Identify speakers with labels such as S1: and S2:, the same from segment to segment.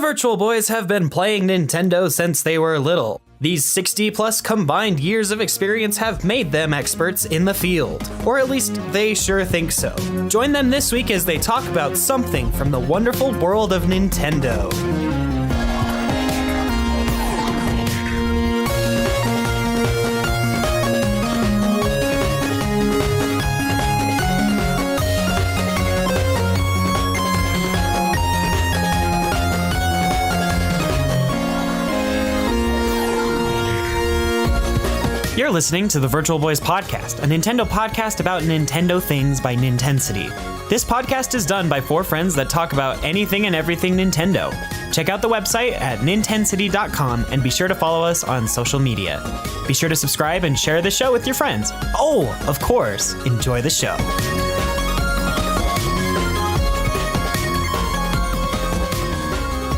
S1: Virtual Boys have been playing Nintendo since they were little. These 60 plus combined years of experience have made them experts in the field. Or at least they sure think so. Join them this week as they talk about something from the wonderful world of Nintendo. You're listening to the Virtual Boys Podcast, a Nintendo podcast about Nintendo things by Nintensity. This podcast is done by four friends that talk about anything and everything Nintendo. Check out the website at nintensity.com and be sure to follow us on social media. Be sure to subscribe and share the show with your friends. Oh, of course, enjoy the show.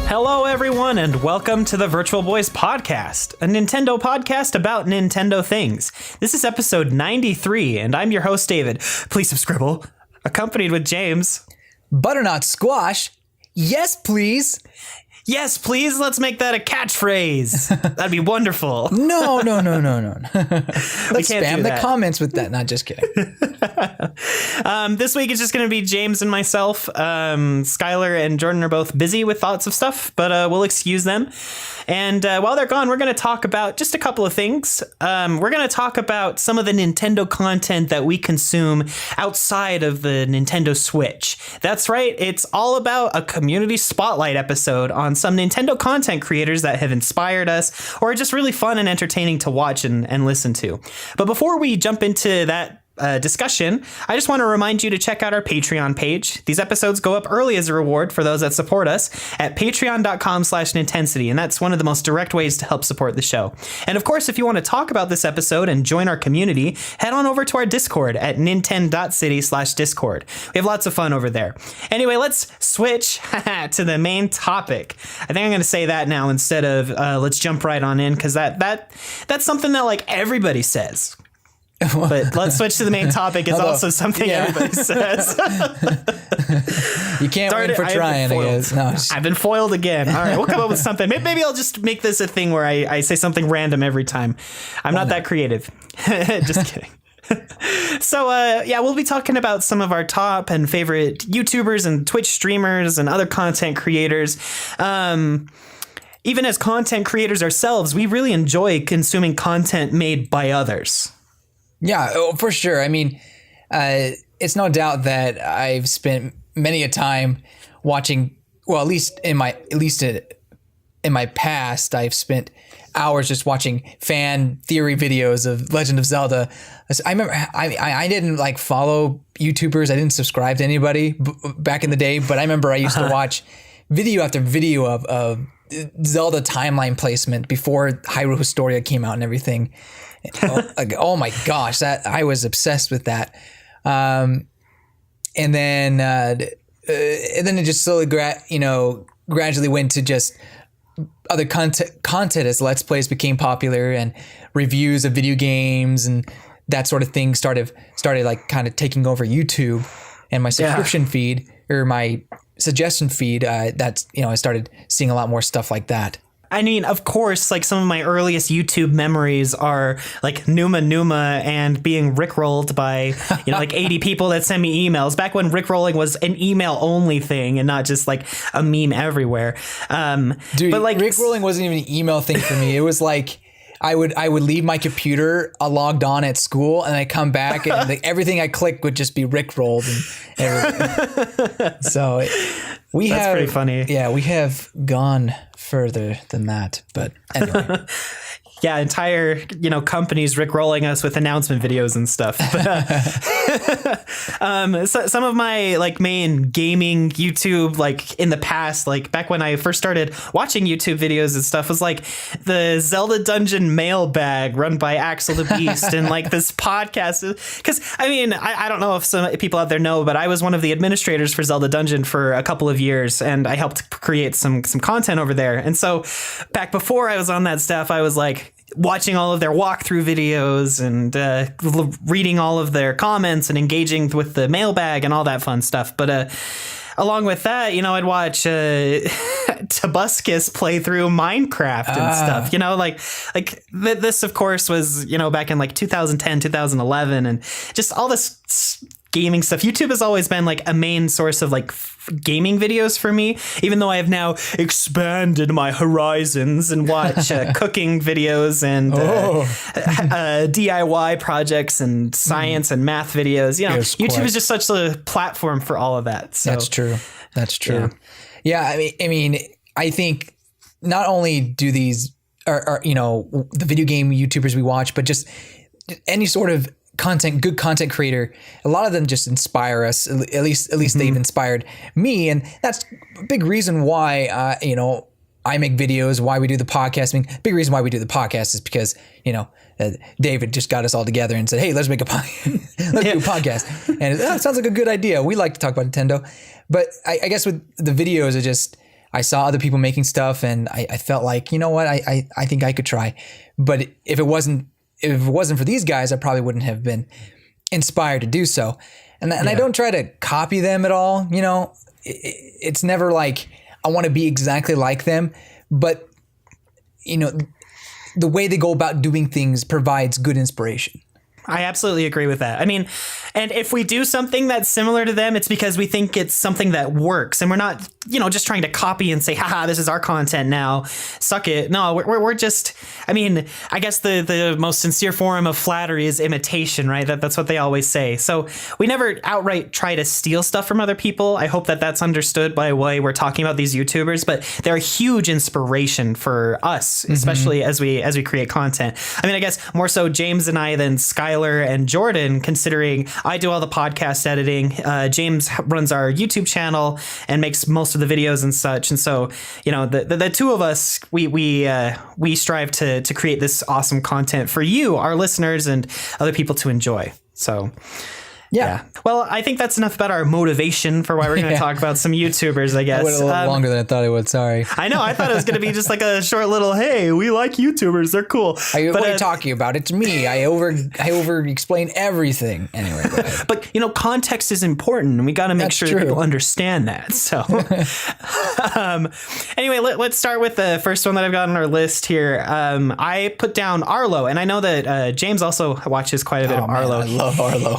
S1: Hello, everyone, and welcome to the Virtual Boys Podcast, a Nintendo podcast about Nintendo things. This is episode 93, and I'm your host, David. Please subscribe, accompanied with James.
S2: Butternut squash? Yes, please.
S1: Yes, please. Let's make that a catchphrase. That'd be wonderful.
S2: No. Let's spam the comments with that. Not just kidding.
S1: This week it's just going to be James and myself. Skylar and Jordan are both busy with lots of stuff, but we'll excuse them. And while they're gone, we're going to talk about just a couple of things. We're going to talk about some of the Nintendo content that we consume outside of the Nintendo Switch. That's right. It's all about a community spotlight episode on some Nintendo content creators that have inspired us or are just really fun and entertaining to watch and listen to. But before we jump into that discussion, I just want to remind you to check out our Patreon page. These episodes go up early as a reward for those that support us at patreon.com/Nintensity, and that's one of the most direct ways to help support the show. And of course, if you want to talk about this episode and join our community, head on over to our Discord at nintend.city/Discord. We have lots of fun over there. Anyway, let's switch to the main topic. I think I'm going to say that now instead of let's jump right on in, because that's something that like everybody says. But let's switch to the main topic. It's also something everybody says.
S2: You can't win for trying, I guess. No,
S1: I've been foiled again. All right, we'll come up with something. Maybe I'll just make this a thing where I say something random every time. I'm not that creative. Just kidding. So, we'll be talking about some of our top and favorite YouTubers and Twitch streamers and other content creators. Even as content creators ourselves, we really enjoy consuming content made by others.
S2: Yeah, for sure. I mean, it's no doubt that I've spent many a time watching. Well, at least in my past, I've spent hours just watching fan theory videos of Legend of Zelda. I remember I didn't like follow YouTubers. I didn't subscribe to anybody back in the day. But I remember I used to watch video after video of Zelda timeline placement before Hyrule Historia came out and everything. Oh my gosh, that I was obsessed with that. And then it just slowly gradually went to just other content as Let's Plays became popular and reviews of video games and that sort of thing started like kind of taking over YouTube and my subscription feed or my suggestion feed. I started seeing a lot more stuff like that.
S1: I mean, of course, like some of my earliest YouTube memories are like Numa and being rickrolled by, like 80 people that send me emails back when rickrolling was an email only thing and not just like a meme everywhere.
S2: Dude, but like rickrolling wasn't even an email thing for me. It was like I would leave my computer logged on at school and I come back and everything I clicked would just be rickrolled and everything. So that's pretty funny. Yeah, we have gone further than that, but anyway.
S1: Yeah, entire, companies rickrolling us with announcement videos and stuff. But, so some of my like main gaming YouTube, like in the past, like back when I first started watching YouTube videos and stuff, was like the Zelda Dungeon mailbag run by Axel the Beast and like this podcast. Because I mean, I don't know if some people out there know, but I was one of the administrators for Zelda Dungeon for a couple of years, and I helped create some content over there. And so back before I was on that staff, I was like watching all of their walkthrough videos and reading all of their comments and engaging with the mailbag and all that fun stuff. But along with that, I'd watch Tobuscus play through Minecraft and stuff, this of course was, back in like 2010, 2011, and just all this gaming stuff. YouTube has always been like a main source of like gaming videos for me, even though I have now expanded my horizons and watch cooking videos and DIY projects and science and math videos. YouTube is just such a platform for all of that. So
S2: That's true. Yeah. I mean, I think not only do these are the video game YouTubers we watch, but just any sort of good content creator, a lot of them just inspire us. At least they've inspired me, and that's a big reason why I make videos, why we do the podcast. I mean, big reason why we do the podcast is because David just got us all together and said, "Hey, let's make a podcast. Let's do a podcast." And it sounds like a good idea. We like to talk about Nintendo, but I guess with the videos, I saw other people making stuff, and I felt like, what, I think I could try. But if it wasn't for these guys, I probably wouldn't have been inspired to do so. And I don't try to copy them at all. It's never like I want to be exactly like them, but the way they go about doing things provides good inspiration.
S1: I absolutely agree with that. I mean, and if we do something that's similar to them, it's because we think it's something that works, and we're not, just trying to copy and say, haha, this is our content now, suck it. No, we're just, I mean, I guess the most sincere form of flattery is imitation, right? That's what they always say. So we never outright try to steal stuff from other people. I hope that that's understood by the way we're talking about these YouTubers, but they're a huge inspiration for us, especially as we create content. I mean, I guess more so James and I than Skylar and Jordan, considering I do all the podcast editing. James runs our YouTube channel and makes most of the videos and such. And so, the two of us, we strive to create this awesome content for you, our listeners, and other people to enjoy. So yeah. Well, I think that's enough about our motivation for why we're going to talk about some YouTubers, I guess.
S2: It went a little longer than I thought it would. Sorry.
S1: I know. I thought it was going to be just like a short little, hey, we like YouTubers. They're cool.
S2: What are you talking about? It's me. I over explain everything. Anyway, go ahead.
S1: But, context is important, and we got to make sure that people understand that. So anyway, let's start with the first one that I've got on our list here. I put down Arlo, and I know that James also watches quite a bit of Arlo.
S2: I love Arlo.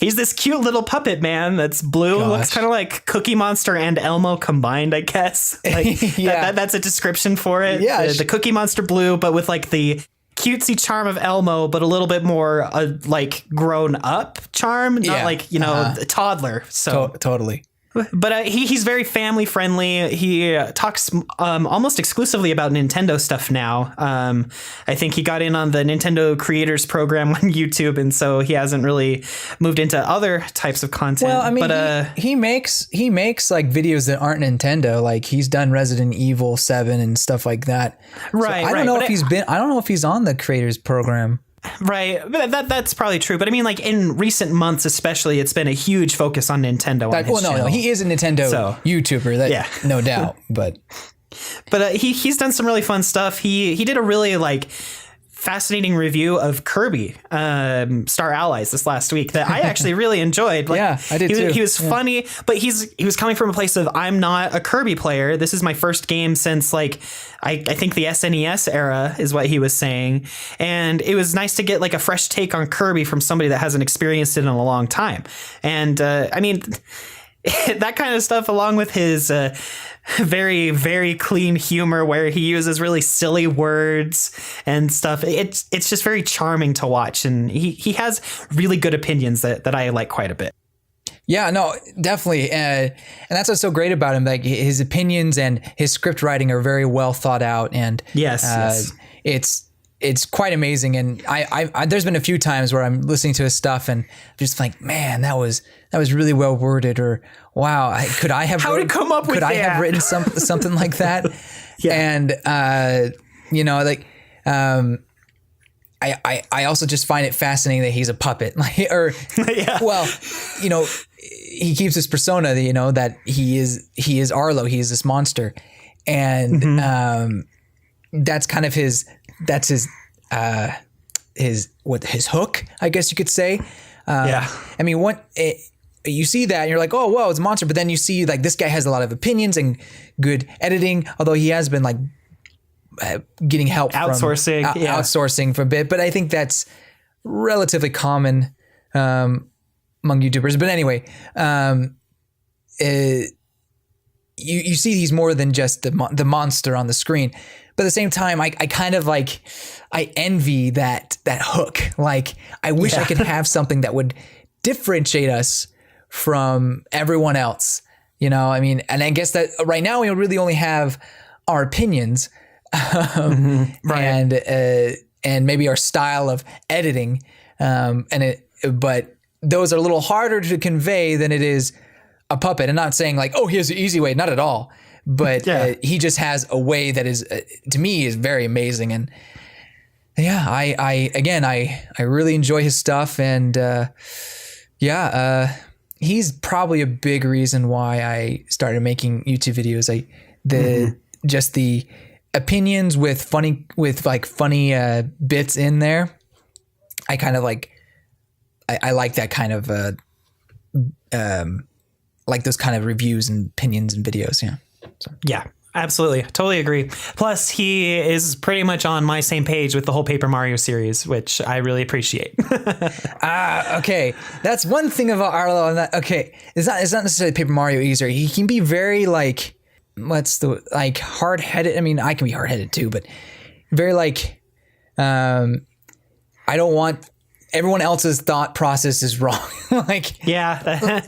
S1: He's this cute little puppet man that's blue. Gosh. Looks kind of like Cookie Monster and Elmo combined, I guess. Like that's a description for it. Yeah, the Cookie Monster blue, but with like the cutesy charm of Elmo, but a little bit more like grown up charm, not like a toddler. So
S2: totally.
S1: But he's very family friendly. He talks almost exclusively about Nintendo stuff now. I think he got in on the Nintendo Creators Program on YouTube, and so he hasn't really moved into other types of content.
S2: Well, I mean, but, he makes like videos that aren't Nintendo. Like he's done Resident Evil 7 and stuff like that.
S1: Right.
S2: So I don't know if I don't know if he's on the Creators Program.
S1: Right. That's probably true. But I mean, like in recent months, especially, it's been a huge focus on Nintendo.
S2: No, he is a Nintendo YouTuber. No doubt. But
S1: he's done some really fun stuff. He did a really fascinating review of Kirby Star Allies this last week that I actually really enjoyed.
S2: I did too.
S1: He was funny, but he was coming from a place of, I'm not a Kirby player. This is my first game since I think the SNES era is what he was saying. And it was nice to get a fresh take on Kirby from somebody that hasn't experienced it in a long time. And I mean, that kind of stuff, along with his very, very clean humor where he uses really silly words and stuff. It's just very charming to watch. And he has really good opinions that I like quite a bit.
S2: Yeah, no, definitely. And that's what's so great about him. Like his opinions and his script writing are very well thought out. And
S1: yes.
S2: It's quite amazing. And I there's been a few times where I'm listening to his stuff and I'm just like, man, that was really well worded, or wow, could I have written something like that?
S1: Yeah.
S2: And I also just find it fascinating that he's a puppet, he keeps this persona that, that he is Arlo, he is this monster, and that's kind of his hook, I guess you could say. I mean, you see that and you're like, oh, whoa, it's a monster. But then you see like this guy has a lot of opinions and good editing, although he has been like getting help
S1: outsourcing,
S2: from outsourcing for a bit. But I think that's relatively common among YouTubers. But anyway, you see he's more than just the monster on the screen. But at the same time, I kind of like, I envy that hook. Like, I wish I could have something that would differentiate us from everyone else. You know, I mean, and I guess that right now we really only have our opinions, right. and maybe our style of editing. But those are a little harder to convey than it is a puppet. And not saying like, oh, here's the easy way, not at all. But he just has a way that is, to me, is very amazing. And yeah, I really enjoy his stuff. And he's probably a big reason why I started making YouTube videos. Just the opinions with funny bits in there. I kind of like, I like that kind of like those kind of reviews and opinions and videos. Yeah. So.
S1: Yeah, absolutely. Totally agree. Plus, he is pretty much on my same page with the whole Paper Mario series, which I really appreciate.
S2: Okay. That's one thing about Arlo. And that, okay. It's not necessarily Paper Mario either. He can be very like, hard-headed. I mean, I can be hard-headed too, but very like, I don't want everyone else's thought process is wrong. Like,
S1: yeah.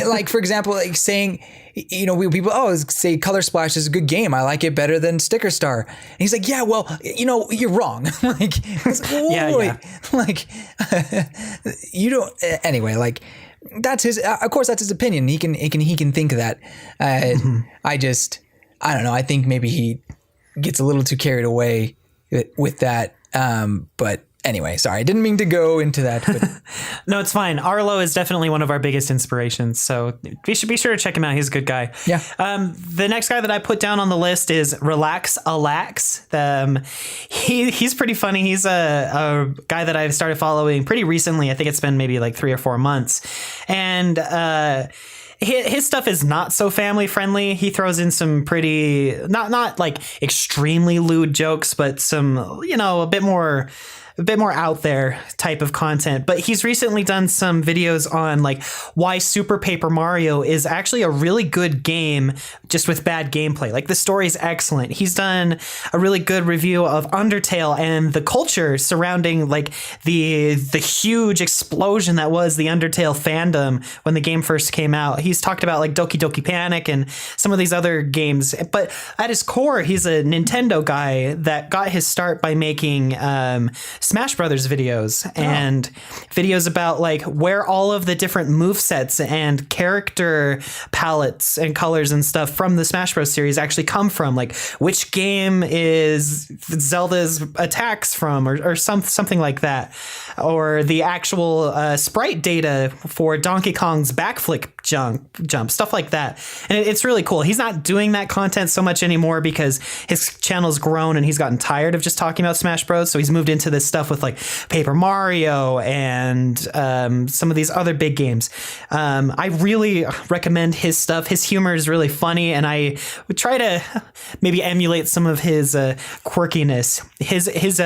S2: Like, for example, like saying, you know, people say Color Splash is a good game. I like it better than Sticker Star. And he's like, yeah, well, you know, you're wrong. Like, like, you don't. Anyway, like, that's his. Of course, that's his opinion. He can think of that. I don't know. I think maybe he gets a little too carried away with that. But anyway, sorry, I didn't mean to go into that. But.
S1: No, it's fine. Arlo is definitely one of our biggest inspirations, so we should be sure to check him out. He's a good guy.
S2: Yeah.
S1: The next guy that I put down on the list is Relax-A-Lax. He's pretty funny. He's a guy that I've started following pretty recently. I think it's been maybe like 3 or 4 months, and his stuff is not so family friendly. He throws in some pretty not like extremely lewd jokes, but some, you know, a bit more out there type of content. But he's recently done some videos on like why Super Paper Mario is actually a really good game just with bad gameplay. Like, the story's excellent. He's done a really good review of Undertale and the culture surrounding like the huge explosion that was the Undertale fandom when the game first came out. He's talked about like Doki Doki Panic and some of these other games. But at his core, he's a Nintendo guy that got his start by making Smash Brothers videos and videos about like where all of the different movesets and character palettes and colors and stuff from the Smash Bros series actually come from, like which game is Zelda's attacks from, or something like that, or the actual sprite data for Donkey Kong's backflip jump, stuff like that. And it's really cool. He's not doing that content so much anymore because his channel's grown and he's gotten tired of just talking about Smash Bros. So he's moved into this stuff with like Paper Mario and some of these other big games. I really recommend his stuff. His humor is really funny, and I would try to maybe emulate some of his quirkiness. His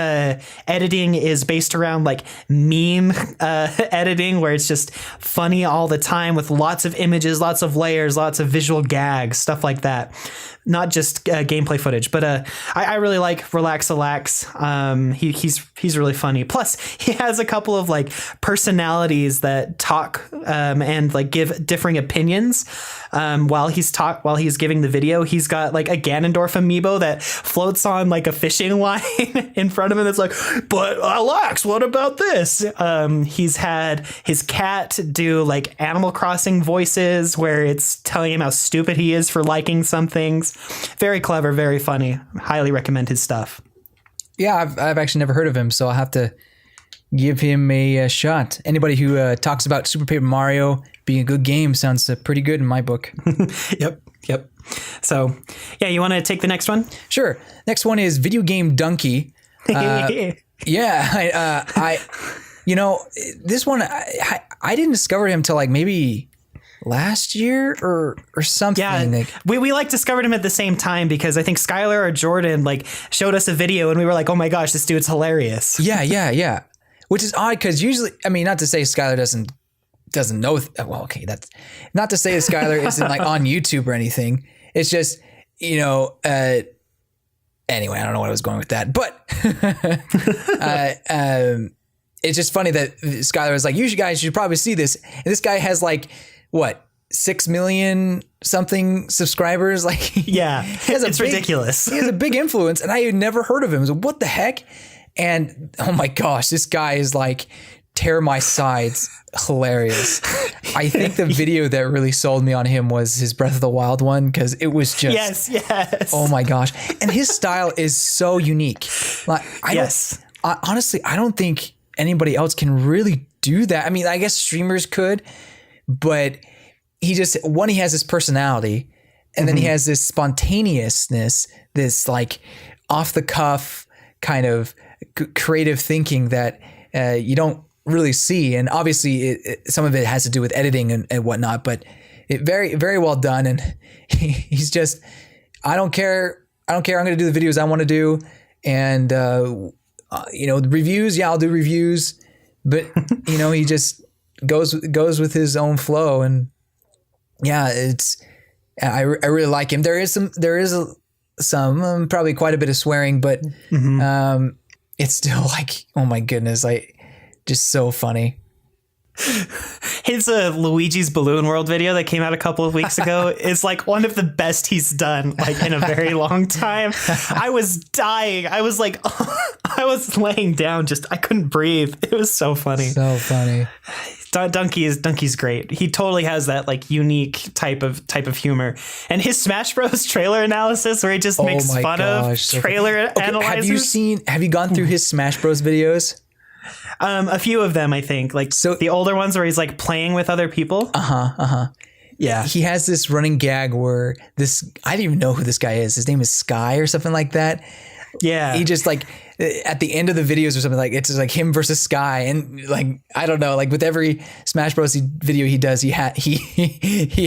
S1: editing is based around like meme editing, where it's just funny all the time with lots of images, lots of layers, lots of visual gags, stuff like that. Not just gameplay footage, but I really like Relax-A-Lax. He's really funny. Plus, he has a couple of like personalities that talk and like give differing opinions while he's giving the video. He's got like a Ganondorf amiibo that floats on like a fishing line in front of him. That's like, but Alex, what about this? He's had his cat do like Animal Crossing voices where it's telling him how stupid he is for liking some things. Very clever, very funny. Highly recommend his stuff.
S2: Yeah, I've actually never heard of him, so I'll have to give him a shot. Anybody who talks about Super Paper Mario being a good game sounds pretty good in my book.
S1: Yep. So, yeah, you want to take the next one?
S2: Sure. Next one is Video Game Donkey. Yeah, You know, this one, I didn't discover him till like maybe last year or something.
S1: Yeah, we like discovered him at the same time because I think Skylar or Jordan like showed us a video and we were like, oh my gosh, this dude's hilarious.
S2: Yeah. Which is odd because usually, I mean, not to say Skylar doesn't know. Well, okay, that's not to say that Skylar isn't like on YouTube or anything. It's just, you know, anyway, I don't know what I was going with that, but it's just funny that Skylar was like, you guys should probably see this. And this guy has like, what, 6 million something subscribers? Like,
S1: yeah, it's ridiculous.
S2: He has a big influence, and I had never heard of him. So what the heck? And oh my gosh, this guy is like tear my sides. Hilarious. I think the video that really sold me on him was his Breath of the Wild one, because it was just
S1: yes.
S2: Oh my gosh. And his style is so unique. Like honestly, I don't think anybody else can really do that. I mean, I guess streamers could, but he has this personality, and then he has this spontaneousness, this like off the cuff kind of creative thinking that you don't really see. And obviously some of it has to do with editing and whatnot, but it very, very well done. And he's just, I don't care. I'm going to do the videos I want to do. And, you know, the reviews, I'll do reviews, but you know, he just goes with his own flow. And yeah, I really like him. There is some probably quite a bit of swearing, but, it's still like, oh my goodness, just so funny.
S1: His Luigi's Balloon World video that came out a couple of weeks ago is like one of the best he's done like in a very long time. I was dying. I was like, I was laying down, I couldn't breathe. It was so funny.
S2: So funny.
S1: Donkey's great. He totally has that like unique type of humor. And his Smash Bros trailer analysis where he just makes fun of trailer analyzers.
S2: Have you gone through his Smash Bros videos?
S1: A few of them, I think. Like so, the older ones where he's like playing with other people. Yeah.
S2: He has this running gag where I don't even know who this guy is. His name is Sky or something like that.
S1: Yeah.
S2: He just like at the end of the videos or something, like it's just like him versus Sky, and like I don't know, like with every Smash Bros video he does, he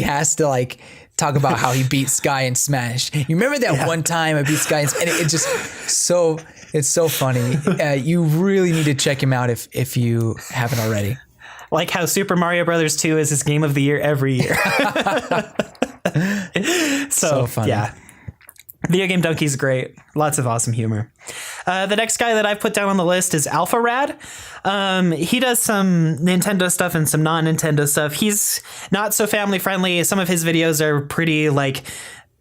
S2: has to like talk about how he beat Sky in Smash. You remember that one time I beat Sky and it just it's so funny. You really need to check him out if you haven't already.
S1: Like how Super Mario Brothers 2 is his game of the year every year. so funny. Yeah. Video Game Donkey's great. Lots of awesome humor. The next guy that I've put down on the list is Alpha Rad. He does some Nintendo stuff and some non-Nintendo stuff. He's not so family friendly. Some of his videos are pretty like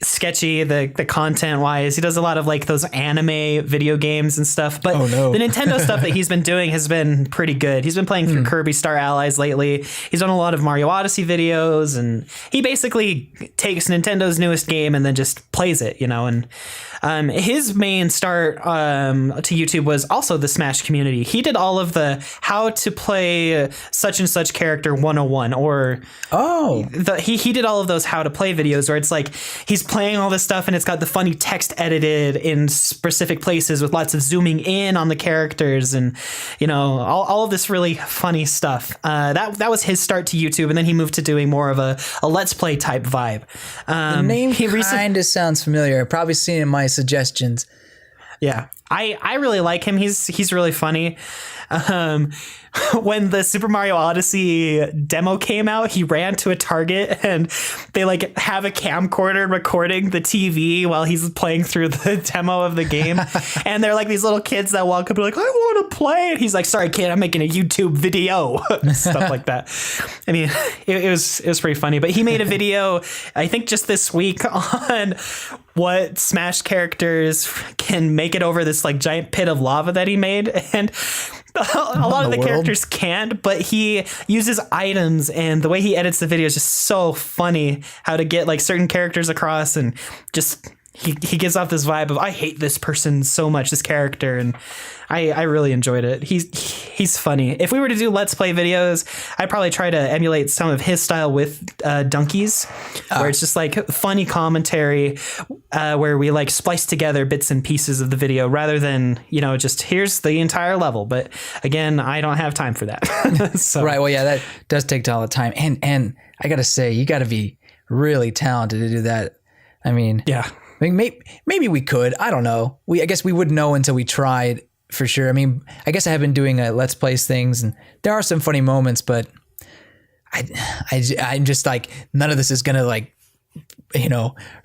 S1: sketchy, the content wise. He does a lot of like those anime video games and stuff, but the Nintendo stuff that he's been doing has been pretty good. He's been playing through Kirby Star Allies lately. He's done a lot of Mario Odyssey videos, and he basically takes Nintendo's newest game and then just plays it, you know. And his main start to YouTube was also the Smash community. He did all of the how to play such and such character 101, or he did all of those how to play videos where it's like he's playing all this stuff and it's got the funny text edited in specific places with lots of zooming in on the characters, and you know, all of this really funny stuff. That was his start to YouTube, and then he moved to doing more of a let's play type vibe.
S2: The name kind of sounds familiar. I've probably seen it in my suggestions.
S1: Yeah, I really like him. He's really funny. When the Super Mario Odyssey demo came out, he ran to a Target and they like have a camcorder recording the TV while he's playing through the demo of the game. And they're like these little kids that walk up and are like, I want to play. And he's like, sorry, kid, I'm making a YouTube video. Stuff like that. I mean, it was pretty funny. But he made a video, I think just this week, on what Smash characters can make it over this like giant pit of lava that he made. And a lot of the characters can't, but he uses items, and the way he edits the video is just so funny, how to get like certain characters across, and just he gives off this vibe of I hate this person so much, this character, and I really enjoyed it. He's funny. If we were to do Let's Play videos, I'd probably try to emulate some of his style with Donkeys, where it's just like funny commentary, where we like splice together bits and pieces of the video rather than, just here's the entire level. But again, I don't have time for that. So.
S2: Right. Well, yeah, that does take all the time. And I got to say, you got to be really talented to do that. I mean,
S1: yeah.
S2: I mean, maybe we could. I don't know. I guess we wouldn't know until we tried for sure. I mean, I guess I have been doing Let's Plays things, and there are some funny moments, but I'm just like, none of this is gonna like,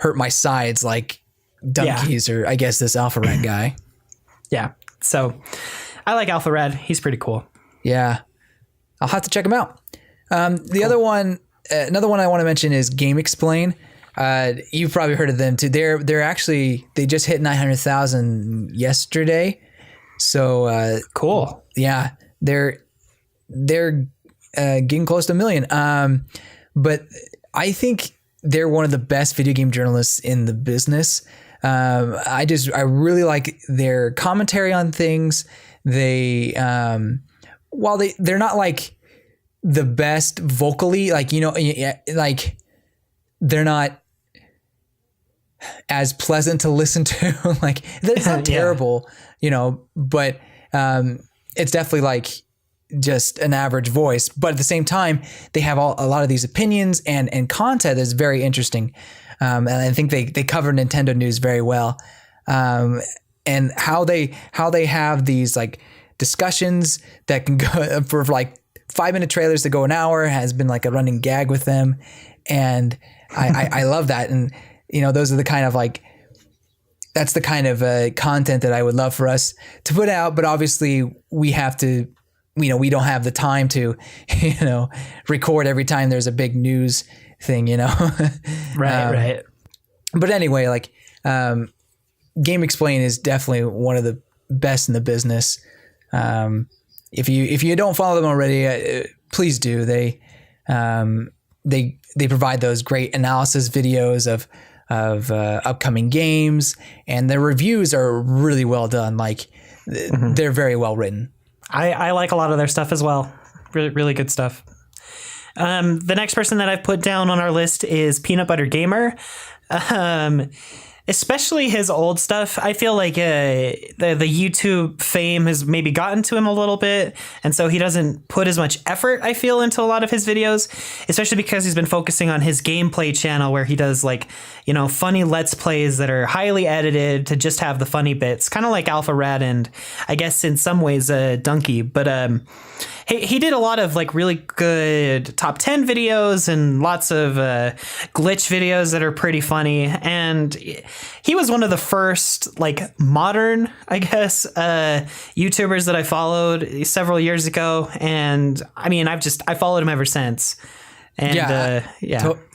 S2: hurt my sides like Donkeys or I guess this Alpha Red guy.
S1: Yeah. So I like Alpha Red. He's pretty cool.
S2: Yeah, I'll have to check him out. The other one, another one I want to mention is Game Explain. You've probably heard of them too. They just hit 900,000 yesterday. So
S1: cool.
S2: Yeah, they're getting close to 1 million. But I think they're one of the best video game journalists in the business. I really like their commentary on things. They while they're not like the best vocally, like like they're not as pleasant to listen to. Like it's not terrible, but it's definitely like just an average voice. But at the same time, they have a lot of these opinions and content that's very interesting. And I think they cover Nintendo news very well. And how they have these like discussions that can go for like 5-minute trailers that go an hour has been like a running gag with them. And I love that. And, those are the kind of like, that's the kind of content that I would love for us to put out. But obviously we have to, we don't have the time to, record every time there's a big news thing,
S1: Right.
S2: But anyway, like Game Explain is definitely one of the best in the business. If you don't follow them already, please do. They provide those great analysis videos of upcoming games, and their reviews are really well done. Like they're very well written.
S1: I like a lot of their stuff as well. Really, really good stuff. The next person that I've put down on our list is Peanut Butter Gamer. Especially his old stuff. I feel like the YouTube fame has maybe gotten to him a little bit, and so he doesn't put as much effort, I feel, into a lot of his videos, especially because he's been focusing on his gameplay channel where he does like, funny Let's Plays that are highly edited to just have the funny bits, kind of like Alpha Red and I guess in some ways Donkey. But he did a lot of like really good top 10 videos and lots of glitch videos that are pretty funny. And he was one of the first like modern, I guess, YouTubers that I followed several years ago. And I mean, I followed him ever since. And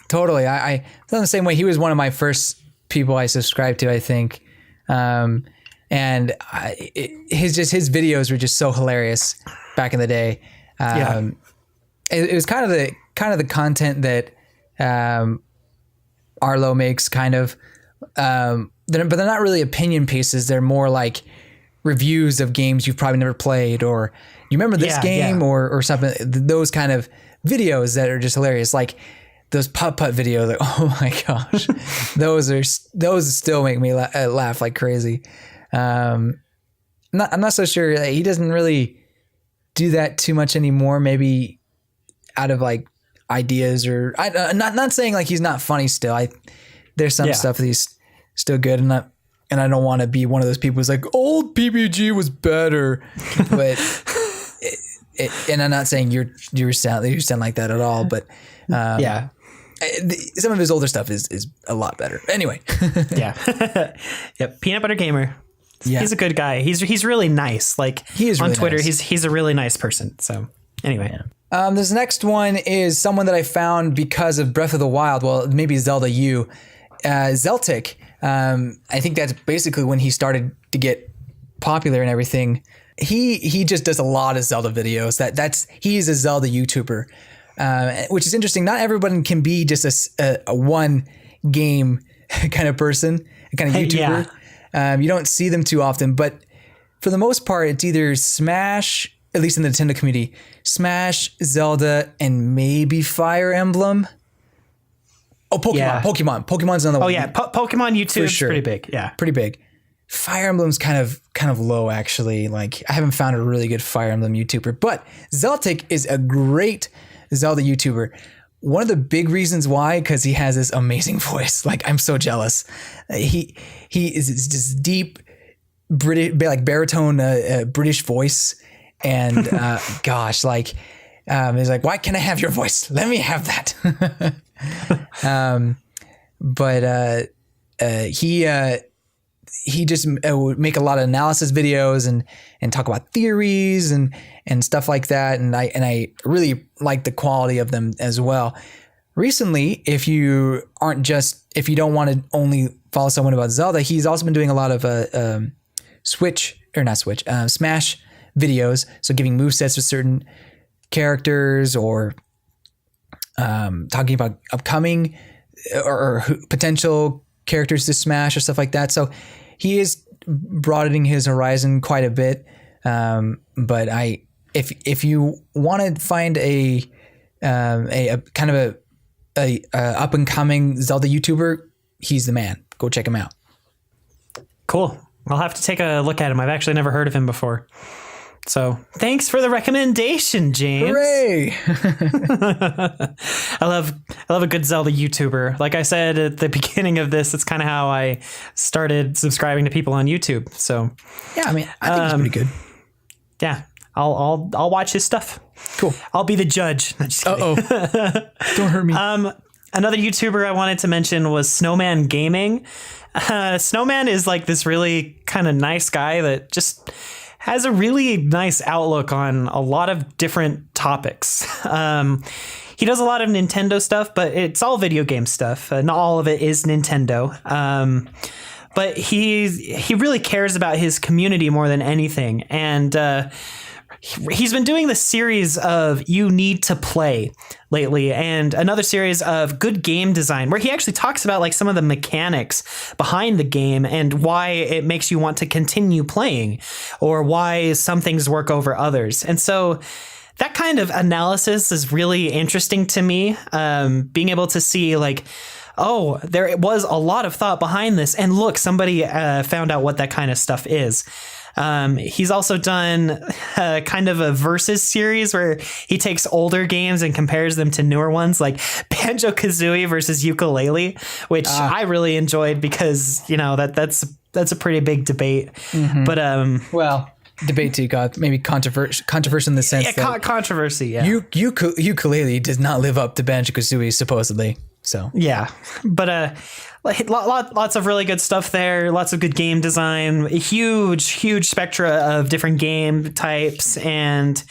S2: totally. I feel the same way. He was one of my first people I subscribed to, I think. And his videos were just so hilarious back in the day. It was kind of the content that Arlo makes, kind of. But they're not really opinion pieces. They're more like reviews of games you've probably never played, or you remember this game or something. Those kind of videos that are just hilarious, like those putt-putt videos. Like, oh my gosh, those still make me laugh like crazy. I'm not so sure. He doesn't really do that too much anymore. Maybe out of like ideas, or I'm not saying like he's not funny still. There's some stuff that he's still good, and I don't want to be one of those people who's like, old PBG was better. But and I'm not saying you sound like that at all. But some of his older stuff is a lot better. Anyway,
S1: Peanut Butter Gamer. Yeah. He's a good guy. He's really nice. Like
S2: he is
S1: on
S2: really
S1: Twitter,
S2: nice.
S1: he's a really nice person. So anyway.
S2: This next one is someone that I found because of Breath of the Wild. Well, maybe Zelda U. Zeltic. I think that's basically when he started to get popular and everything. He just does a lot of Zelda videos. He's a Zelda YouTuber, which is interesting. Not everyone can be just a one game kind of person, kind of YouTuber. You don't see them too often, but for the most part, it's either Smash, at least in the Nintendo community, Smash, Zelda, and maybe Fire Emblem. Oh, Pokemon.
S1: Yeah.
S2: Pokemon's another one.
S1: Oh yeah, Pokemon YouTube is pretty big. Yeah,
S2: pretty big. Fire Emblem's kind of low, actually. Like, I haven't found a really good Fire Emblem YouTuber, but Zeltic is a great Zelda YouTuber. One of the big reasons why, because he has this amazing voice. Like, I'm so jealous. He is this deep British, like baritone British voice, and gosh, like he's like, why can't I have your voice? Let me have that. But he just would make a lot of analysis videos and talk about theories and stuff like that. And I really like the quality of them as well. Recently, if you don't want to only follow someone about Zelda, he's also been doing a lot of Smash videos. So giving movesets to certain characters, or talking about upcoming or potential characters to Smash or stuff like that. So he is broadening his horizon quite a bit. But if you want to find a kind of a up and coming Zelda YouTuber, he's the man. Go check him out.
S1: Cool. I'll have to take a look at him. I've actually never heard of him before. So thanks for the recommendation, James.
S2: Hooray!
S1: I love a good Zelda YouTuber. Like I said at the beginning of this, it's kind of how I started subscribing to people on YouTube. So
S2: yeah, I mean, I think he's pretty good.
S1: Yeah, I'll watch his stuff.
S2: Cool.
S1: I'll be the judge. No, just kidding.
S2: Don't hurt me.
S1: Another YouTuber I wanted to mention was Snowman Gaming. Snowman is like this really kind of nice guy that just has a really nice outlook on a lot of different topics. He does a lot of Nintendo stuff, but it's all video game stuff. Not all of it is Nintendo. But he really cares about his community more than anything. And he's been doing this series of You Need to Play lately, and another series of Good Game Design, where he actually talks about like some of the mechanics behind the game and why it makes you want to continue playing, or why some things work over others. And so that kind of analysis is really interesting to me, being able to see like, oh, there was a lot of thought behind this, and look, somebody found out what that kind of stuff is. He's also done kind of a versus series where he takes older games and compares them to newer ones, like Banjo-Kazooie versus Yooka-Laylee, which I really enjoyed because, you know, that's a pretty big debate. Mm-hmm. But
S2: well, debate too, got maybe controversial in the sense that
S1: controversy. Yeah,
S2: Yooka-Laylee does not live up to Banjo-Kazooie supposedly. So
S1: yeah, but lots of really good stuff there. Lots of good game design. A huge spectra of different game types, and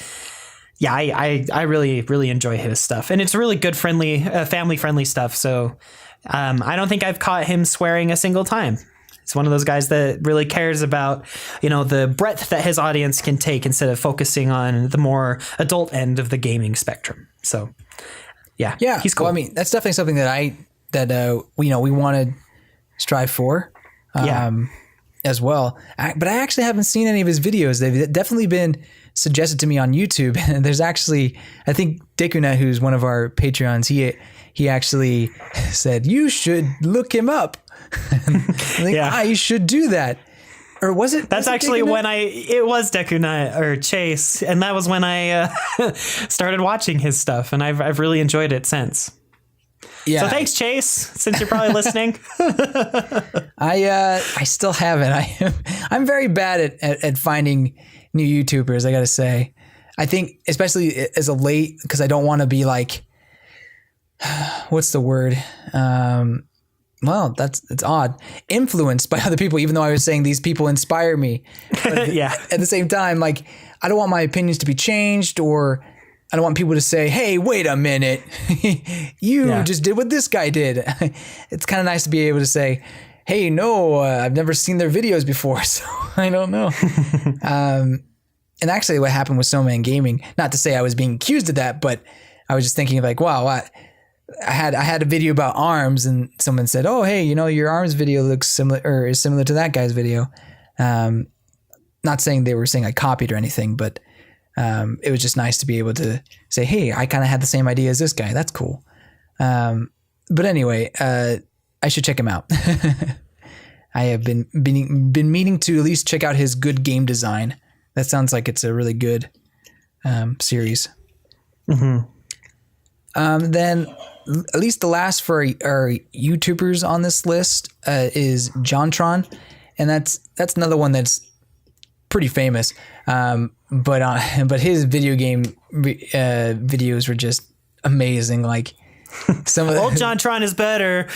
S1: yeah, I really enjoy his stuff, and it's really good, friendly, family friendly stuff. So I don't think I've caught him swearing a single time. It's one of those guys that really cares about, you know, the breadth that his audience can take instead of focusing on the more adult end of the gaming spectrum. So yeah, he's cool.
S2: Well, I mean, that's definitely something that we want to strive for, as well. But I actually haven't seen any of his videos. They've definitely been suggested to me on YouTube. And there's actually, I think Dekuna, who's one of our Patreons, he actually said, you should look him up. I should do that. Or was it?
S1: That's actually Dekuna? It was Dekuna or Chase, and that was when I started watching his stuff, and I've really enjoyed it since. Yeah. So thanks, Chase, since you're probably listening.
S2: I still haven't. I'm very bad at finding new YouTubers, I gotta say. I think especially as of late, because I don't want to be like, what's the word? Well, it's odd. Influenced by other people, even though I was saying these people inspire me. But
S1: yeah.
S2: At the same time, like, I don't want my opinions to be changed, or I don't want people to say, hey, wait a minute. You just did what this guy did. It's kind of nice to be able to say, hey, no, I've never seen their videos before, so I don't know. And actually what happened with Snowman Gaming, not to say I was being accused of that, but I was just thinking like, wow, I had a video about arms, and someone said, "Oh, hey, you know, your arms video looks similar, or is similar to that guy's video." not saying they were saying I copied or anything, but it was just nice to be able to say, hey, I kind of had the same idea as this guy. That's cool. But anyway, I should check him out. I have been meaning to at least check out his good game design. That sounds like it's a really good series. Mm-hmm. Then at least the last for our YouTubers on this list is JonTron, and that's another one that's pretty famous. But his video game videos were just amazing. Like some of
S1: old JonTron is better.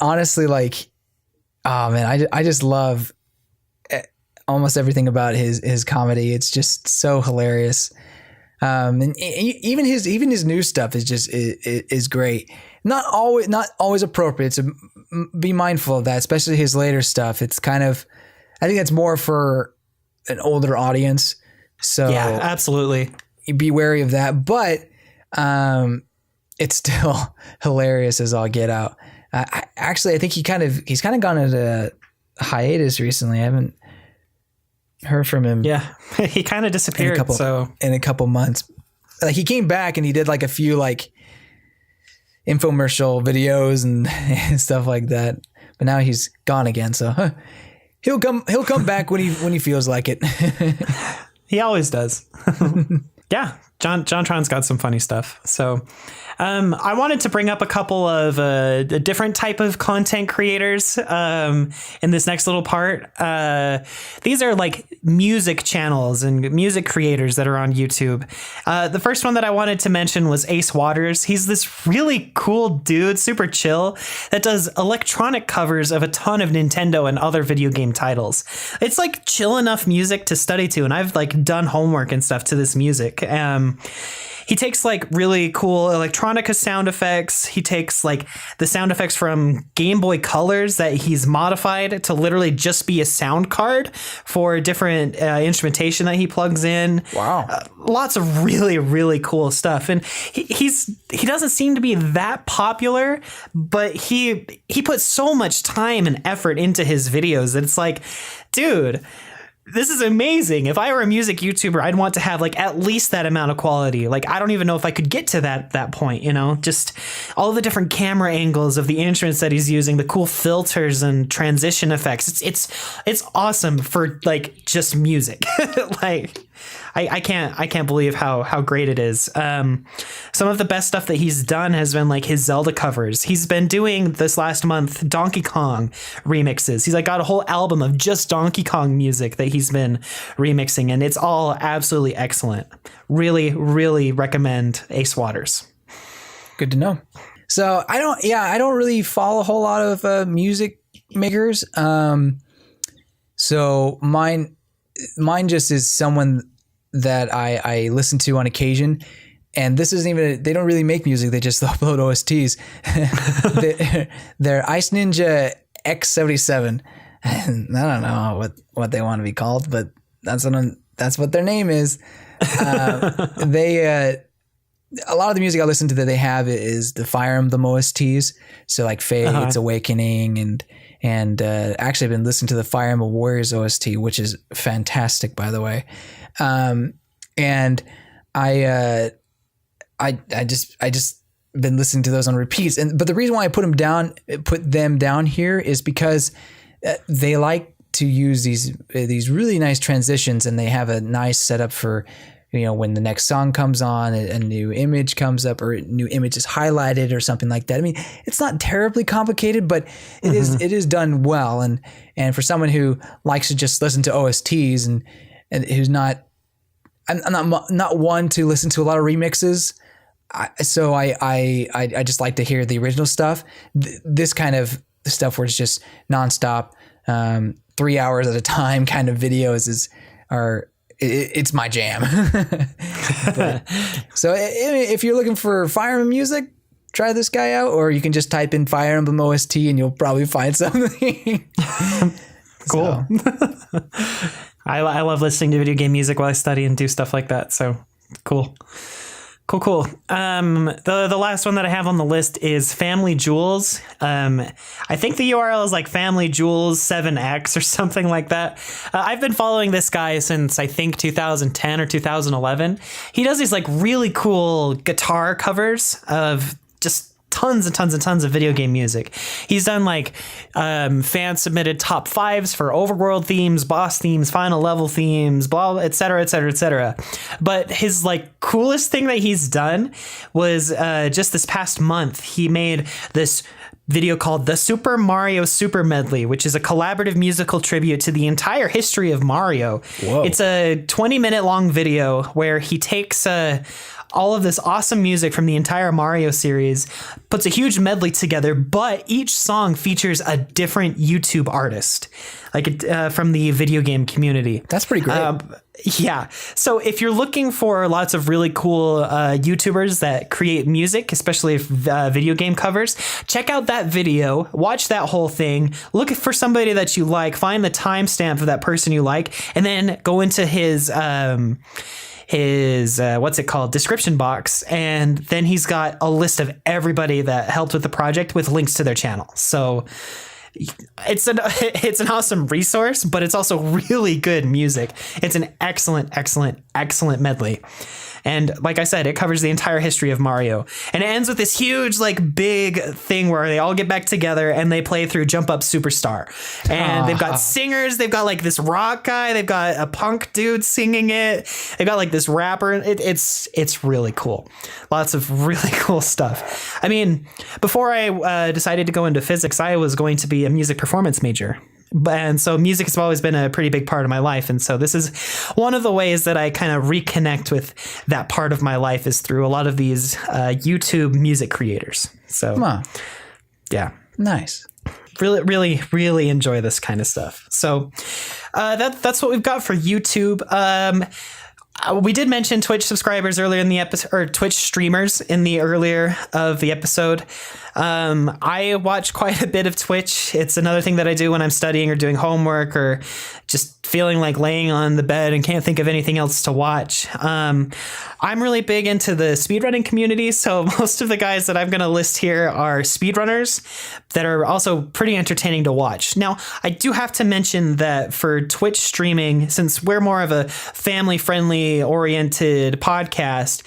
S2: Honestly, like, oh man, I just love almost everything about his comedy. It's just so hilarious. And even his new stuff is great. Not always appropriate. So be mindful of that, especially his later stuff. It's kind of, I think that's more for an older audience. So
S1: yeah, absolutely.
S2: Be wary of that. But it's still hilarious as all get out. I think he's kind of gone into hiatus recently. I haven't heard from him.
S1: Yeah, he kind of disappeared.
S2: In a couple months, like he came back and he did like a few like infomercial videos and stuff like that. But now he's gone again. So he'll come back when he feels like it.
S1: He always does. Yeah, JonTron's got some funny stuff. So I wanted to bring up a couple of a different type of content creators in this next little part. These are like music channels and music creators that are on YouTube. The first one that I wanted to mention was Ace Waters. He's this really cool dude, super chill, that does electronic covers of a ton of Nintendo and other video game titles. It's like chill enough music to study to, and I've like done homework and stuff to this music. He takes like really cool electronica sound effects. He takes like the sound effects from Game Boy Colors that he's modified to literally just be a sound card for different instrumentation that he plugs in.
S2: Wow.
S1: Lots of really, really cool stuff. And he doesn't seem to be that popular, but he puts so much time and effort into his videos that it's like, dude, this is amazing. If I were a music YouTuber, I'd want to have like at least that amount of quality. Like, I don't even know if I could get to that point, you know, just all the different camera angles of the instruments that he's using, the cool filters and transition effects. It's awesome for like just music. Like I can't believe how great it is. Some of the best stuff that he's done has been like his Zelda covers. He's been doing this last month Donkey Kong remixes. He's like got a whole album of just Donkey Kong music that he's been remixing, and it's all absolutely excellent. Really, really recommend Ace Waters.
S2: Good to know. So I don't really follow a whole lot of music makers. So mine just is someone that I listen to on occasion. And this isn't even, they don't really make music. They just upload OSTs. They're Ice Ninja X77. I don't know what they want to be called, but that's what their name is. A lot of the music I listen to that they have is the Fire Emblem OSTs. So like Fate's Awakening and actually I've been listening to the Fire Emblem Warriors OST, which is fantastic, by the way. And I just been listening to those on repeats. But the reason why I put them down here is because they like to use these really nice transitions, and they have a nice setup for, you know, when the next song comes on, a new image comes up or a new image is highlighted or something like that. I mean, it's not terribly complicated, but it is done well. And for someone who likes to just listen to OSTs and who's not, I'm not one to listen to a lot of remixes. So I just like to hear the original stuff. This kind of stuff where it's just nonstop, 3 hours at a time kind of videos it's my jam. So if you're looking for Fire Emblem music, try this guy out, or you can just type in Fire Emblem OST and you'll probably find something.
S1: Cool. I love listening to video game music while I study and do stuff like that. So cool. Cool. The last one that I have on the list is Family Jewels. I think the URL is like Family Jewels 7X or something like that. I've been following this guy since I think 2010 or 2011. He does these like really cool guitar covers of just tons and tons and tons of video game music. He's done like fan submitted top 5s for overworld themes, boss themes, final level themes, blah, et cetera, et cetera, et cetera. But his like coolest thing that he's done was just this past month, he made this video called The Super Mario Super Medley, which is a collaborative musical tribute to the entire history of Mario. Whoa. It's a 20-minute long video where he takes all of this awesome music from the entire Mario series, puts a huge medley together, but each song features a different YouTube artist, like from the video game community.
S2: That's pretty great.
S1: Yeah. So if you're looking for lots of really cool YouTubers that create music, especially video game covers, check out that video, watch that whole thing, look for somebody that you like, find the timestamp of that person you like, and then go into his what's it called, description box, and then he's got a list of everybody that helped with the project with links to their channel. So it's an awesome resource, but it's also really good music. It's an excellent medley. And like I said, it covers the entire history of Mario. And it ends with this huge, like, big thing where they all get back together and they play through Jump Up Superstar. And they've got singers. They've got, like, this rock guy. They've got a punk dude singing it. They've got, like, this rapper. It's really cool. Lots of really cool stuff. I mean, before I decided to go into physics, I was going to be a music performance major. And so music has always been a pretty big part of my life. And so this is one of the ways that I kind of reconnect with that part of my life is through a lot of these YouTube music creators. So, yeah.
S2: Nice.
S1: Really enjoy this kind of stuff. So that's what we've got for YouTube. We did mention Twitch subscribers earlier in the episode, or Twitch streamers in the earlier of the episode. I watch quite a bit of Twitch. It's another thing that I do when I'm studying or doing homework or just feeling like laying on the bed and can't think of anything else to watch. I'm really big into the speedrunning community. So most of the guys that I'm going to list here are speedrunners that are also pretty entertaining to watch. Now, I do have to mention that for Twitch streaming, since we're more of a family-friendly oriented podcast,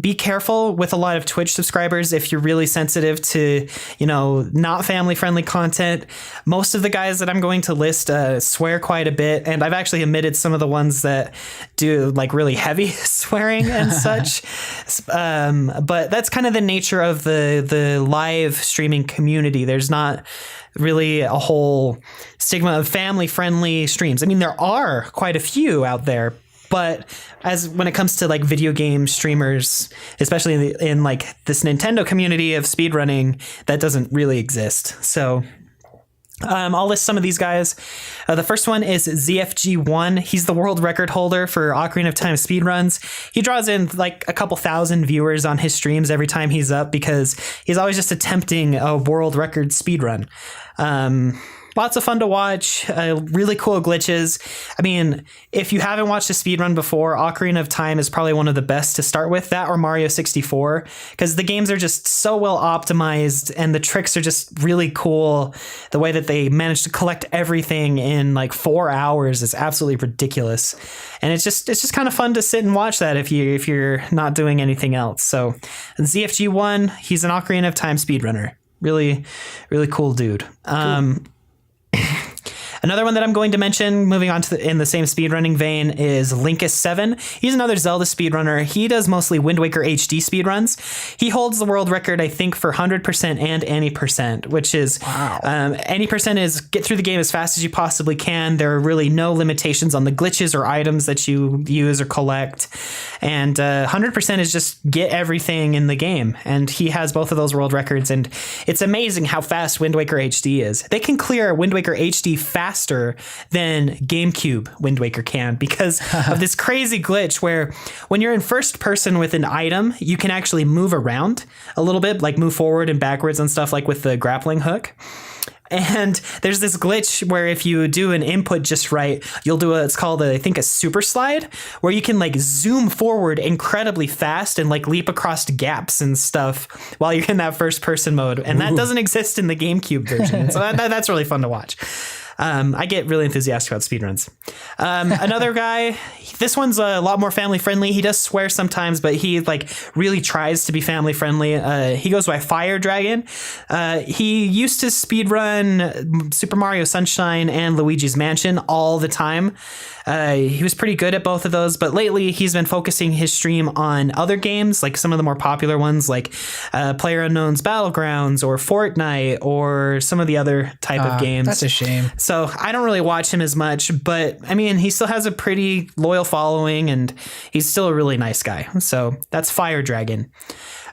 S1: be careful with a lot of Twitch subscribers if you're really sensitive to, not family-friendly content. Most of the guys that I'm going to list swear quite a bit, and I've actually omitted some of the ones that do like really heavy swearing and such. But that's kind of the nature of the live streaming community. There's not really a whole stigma of family-friendly streams. I mean, there are quite a few out there, but when it comes to like video game streamers, especially in like this Nintendo community of speedrunning, that doesn't really exist. So I'll list some of these guys. The first one is ZFG1. He's the world record holder for Ocarina of Time speedruns. He draws in like a couple thousand viewers on his streams every time he's up because he's always just attempting a world record speedrun. Lots of fun to watch, really cool glitches. I mean, if you haven't watched a speedrun before, Ocarina of Time is probably one of the best to start with, that or Mario 64, because the games are just so well optimized and the tricks are just really cool. The way that they managed to collect everything in like 4 hours is absolutely ridiculous. And it's just kind of fun to sit and watch that if you're not doing anything else. So ZFG1, he's an Ocarina of Time speedrunner. Really, really cool dude. Cool. Another one that I'm going to mention, moving on to in the same speedrunning vein, is Linkus7. He's another Zelda speedrunner. He does mostly Wind Waker HD speedruns. He holds the world record, I think, for 100% and any percent, which is any percent is get through the game as fast as you possibly can. There are really no limitations on the glitches or items that you use or collect. And 100% is just get everything in the game. And he has both of those world records. And it's amazing how fast Wind Waker HD is. They can clear Wind Waker HD faster than GameCube Wind Waker can because of this crazy glitch where when you're in first person with an item, you can actually move around a little bit, like move forward and backwards and stuff like with the grappling hook. And there's this glitch where if you do an input just right, you'll do it's called I think a super slide, where you can like zoom forward incredibly fast and like leap across gaps and stuff while you're in that first person mode. And that doesn't exist in the GameCube version. So that's really fun to watch. I get really enthusiastic about speedruns. Another guy, this one's a lot more family friendly. He does swear sometimes, but he like really tries to be family friendly. He goes by Fire Dragon. He used to speedrun Super Mario Sunshine and Luigi's Mansion all the time. He was pretty good at both of those, but lately he's been focusing his stream on other games, like some of the more popular ones like PlayerUnknown's Battlegrounds or Fortnite or some of the other type of games.
S2: That's a shame.
S1: So I don't really watch him as much, but I mean, he still has a pretty loyal following and he's still a really nice guy. So that's Fire Dragon.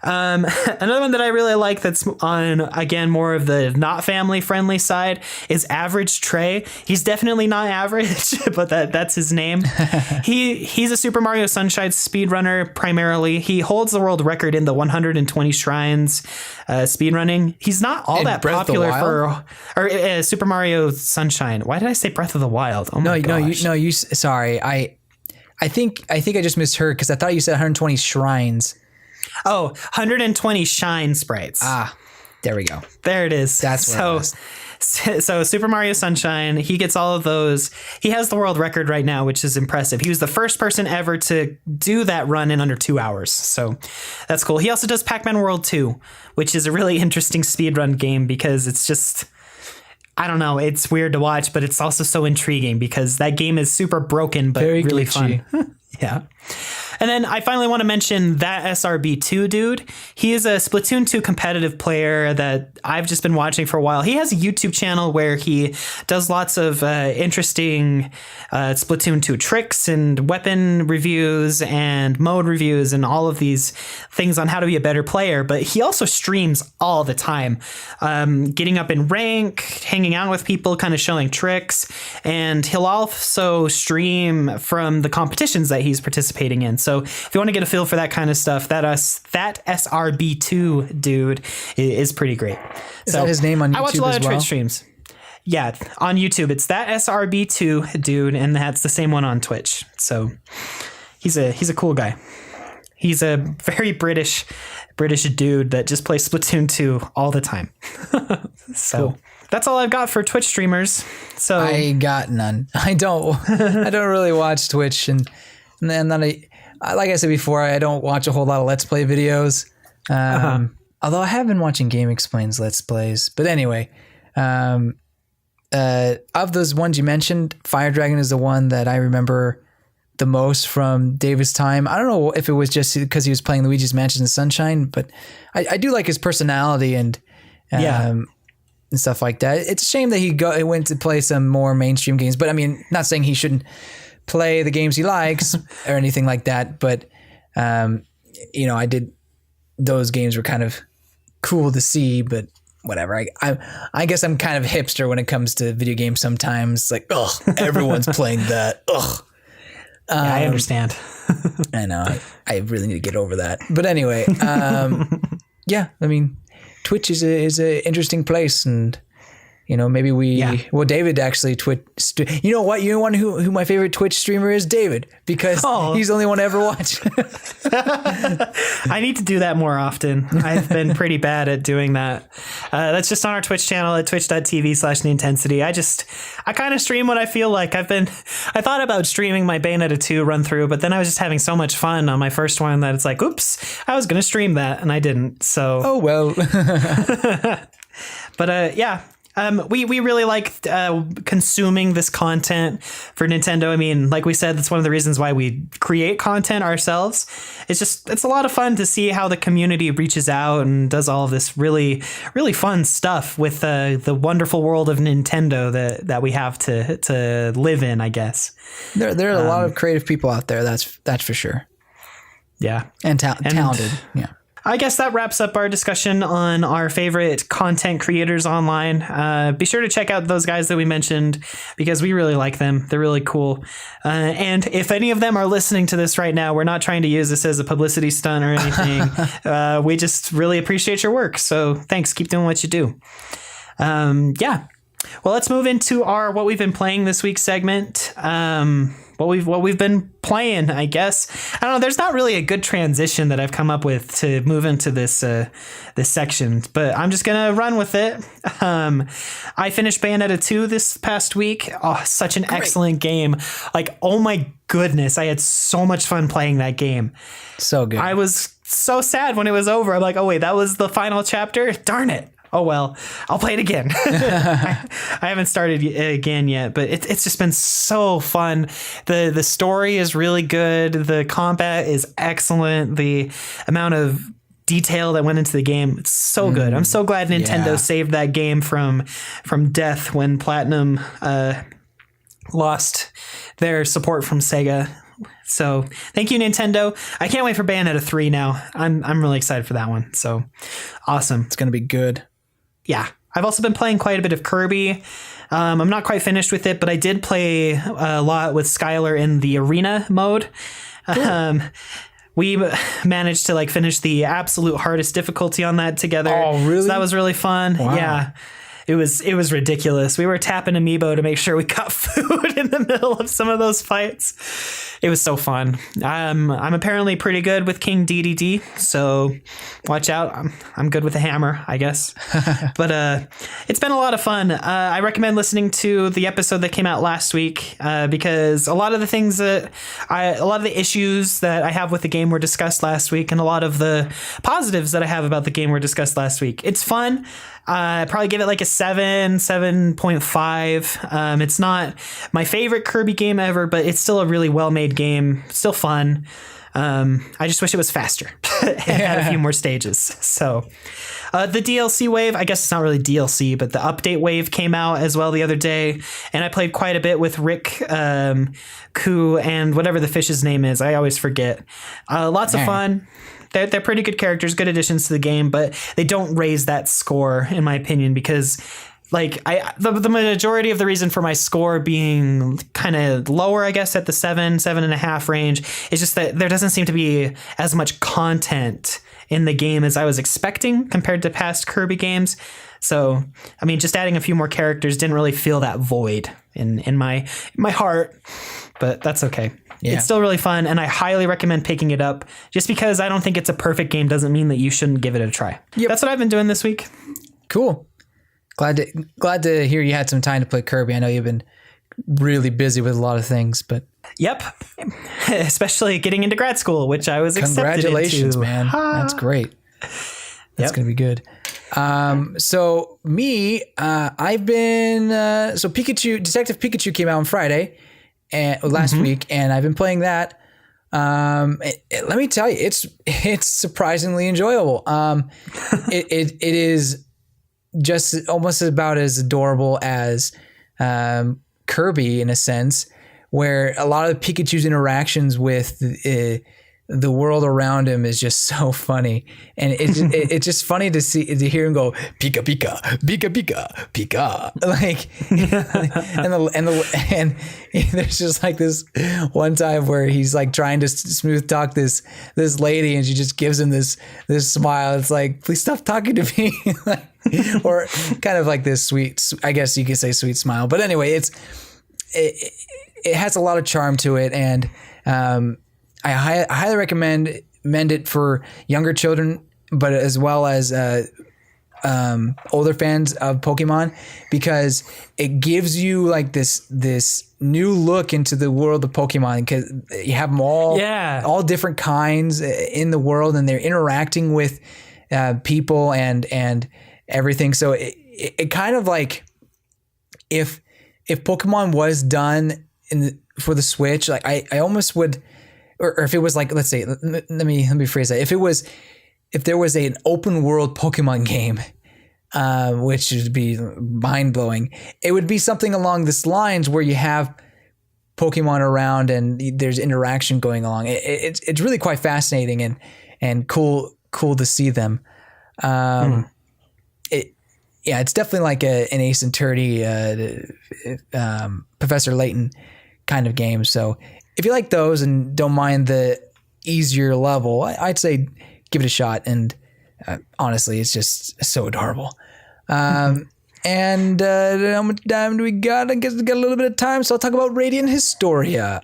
S1: Another one that I really like that's on, again, more of the not family friendly side is Average Trey. He's definitely not average, but that's his name. He's a Super Mario Sunshine speedrunner primarily. He holds the world record in the 120 shrines speedrunning. He's not all that popular for Super Mario Sunshine. Why did I say Breath of the Wild? Oh my gosh.
S2: Sorry. I think I just misheard because I thought you said 120 shrines.
S1: Oh, 120 shine sprites.
S2: There we go.
S1: There it is.
S2: That's what it was.
S1: So Super Mario Sunshine, he gets all of those. He has the world record right now, which is impressive. He was the first person ever to do that run in under 2 hours. So that's cool. He also does Pac-Man World 2, which is a really interesting speedrun game because it's just, I don't know, it's weird to watch, but it's also so intriguing because that game is super broken, but
S2: very
S1: really
S2: glitchy.
S1: Fun. Yeah. And then I finally want to mention that SRB2 dude. He is a Splatoon 2 competitive player that I've just been watching for a while. He has a YouTube channel where he does lots of interesting Splatoon 2 tricks and weapon reviews and mode reviews and all of these things on how to be a better player. But he also streams all the time, getting up in rank, hanging out with people, kind of showing tricks. And he'll also stream from the competitions that he's participating in. So if you want to get a feel for that kind of stuff, that SRB2 dude is pretty great.
S2: Is that his name on YouTube?
S1: I watch a lot of
S2: well?
S1: Twitch streams. Yeah, on YouTube, it's that SRB2 dude, and that's the same one on Twitch. So he's a cool guy. He's a very British dude that just plays Splatoon 2 all the time. So cool. That's all I've got for Twitch streamers. So
S2: I got none. I don't really watch Twitch, and then like I said before, I don't watch a whole lot of Let's Play videos. Although I have been watching Game Explains Let's Plays. But anyway, of those ones you mentioned, Fire Dragon is the one that I remember the most from David's time. I don't know if it was just because he was playing Luigi's Mansion and Sunshine, but I do like his personality and stuff like that. It's a shame that he went to play some more mainstream games, but I mean, not saying he shouldn't play the games he likes or anything like that. But, those games were kind of cool to see, but whatever. I guess I'm kind of hipster when it comes to video games sometimes. Like, everyone's playing that.
S1: Yeah, I understand.
S2: I know. I really need to get over that. But anyway, yeah, I mean, Twitch is a interesting place, and maybe David actually you know what? You know who my favorite Twitch streamer is? David, because he's the only one I ever watch.
S1: I need to do that more often. I've been pretty bad at doing that. That's just on our Twitch channel at twitch.tv/Nintensity. I kind of stream what I feel like. I thought about streaming my Bayonetta 2 run through, but then I was just having so much fun on my first one that it's like, oops, I was going to stream that and I didn't. So,
S2: oh well.
S1: But yeah. We really like consuming this content for Nintendo. I mean, like we said, that's one of the reasons why we create content ourselves. It's a lot of fun to see how the community reaches out and does all of this really, really fun stuff with the wonderful world of Nintendo that we have to live in, I guess.
S2: There are a lot of creative people out there. That's for sure.
S1: Yeah.
S2: And talented. Yeah.
S1: I guess that wraps up our discussion on our favorite content creators online. Be sure to check out those guys that we mentioned because we really like them. They're really cool. And if any of them are listening to this right now, we're not trying to use this as a publicity stunt or anything. We just really appreciate your work. So thanks. Keep doing what you do. Yeah. Well, let's move into our what we've been playing this week segment. What we've been playing, I guess. I don't know. There's not really a good transition that I've come up with to move into this section, but I'm just gonna run with it. I finished Bayonetta 2 this past week. Oh, such an excellent game! Like, oh my goodness, I had so much fun playing that game.
S2: So good.
S1: I was so sad when it was over. I'm like, oh wait, that was the final chapter. Darn it. Oh, well, I'll play it again. I haven't started again yet, but it's just been so fun. The story is really good. The combat is excellent. The amount of detail that went into the game, it's so good. I'm so glad Nintendo saved that game from death when Platinum lost their support from Sega. So thank you, Nintendo. I can't wait for Bayonetta 3 now. I'm really excited for that one. So awesome.
S2: It's going to be good.
S1: Yeah. I've also been playing quite a bit of Kirby. I'm not quite finished with it, but I did play a lot with Skylar in the arena mode. Cool. We managed to finish the absolute hardest difficulty on that together.
S2: Oh, really?
S1: So that was really fun.
S2: Wow.
S1: Yeah. It was ridiculous. We were tapping Amiibo to make sure we got food in the middle of some of those fights. It was so fun. I'm apparently pretty good with King DDD, so watch out. I'm good with a hammer, I guess. But it's been a lot of fun. I recommend listening to the episode that came out last week because a lot of the issues that I have with the game were discussed last week, and a lot of the positives that I have about the game were discussed last week. It's fun. Probably give it a 7.5. It's not my favorite Kirby game ever, but it's still a really well-made game. Still fun. I just wish it was faster and had a few more stages. So the DLC wave, I guess it's not really DLC, but the update wave came out as well the other day, and I played quite a bit with Rick, Koo, and whatever the fish's name is. I always forget. Lots of fun. They're pretty good characters, good additions to the game, but they don't raise that score, in my opinion, because the majority of the reason for my score being kind of lower, I guess, at the 7.5 range is just that there doesn't seem to be as much content in the game as I was expecting compared to past Kirby games. So, I mean, just adding a few more characters didn't really fill that void in my heart, but that's okay. Yeah. It's still really fun, and I highly recommend picking it up. Just because I don't think it's a perfect game doesn't mean that you shouldn't give it a try. Yep. That's what I've been doing this week.
S2: Cool. Glad to hear you had some time to play Kirby. I know you've been really busy with a lot of things, but
S1: yep, especially getting into grad school, which I was accepted into.
S2: Congratulations, man! That's great. That's gonna be good. So me, I've been Detective Pikachu came out on Friday. And last week, and I've been playing that. Let me tell you, it's surprisingly enjoyable. It is just almost about as adorable as Kirby in a sense, where a lot of Pikachu's interactions with the world around him is just so funny, and it's just funny to hear him go Pika Pika Pika Pika Pika, and there's just this one time where he's trying to smooth talk this lady, and she just gives him this smile. It's like, please stop talking to me, or kind of this sweet, I guess you could say sweet smile. But anyway, it has a lot of charm to it, and I highly recommend it for younger children, but as well as older fans of Pokemon, because it gives you this new look into the world of Pokemon, because you have them all different kinds in the world, and they're interacting with people and everything. So it kind of if Pokemon was done for the Switch, I almost would. Or if it was let's say, let me phrase that. If there was an open world Pokemon game, which would be mind blowing, it would be something along this lines where you have Pokemon around and there's interaction going along. It's really quite fascinating and cool to see them. It's definitely an Ace Attorney, Professor Layton kind of game. So if you like those and don't mind the easier level, I'd say give it a shot. And honestly, it's just so adorable. And how much time do we got? I guess we got a little bit of time, so I'll talk about Radiant Historia.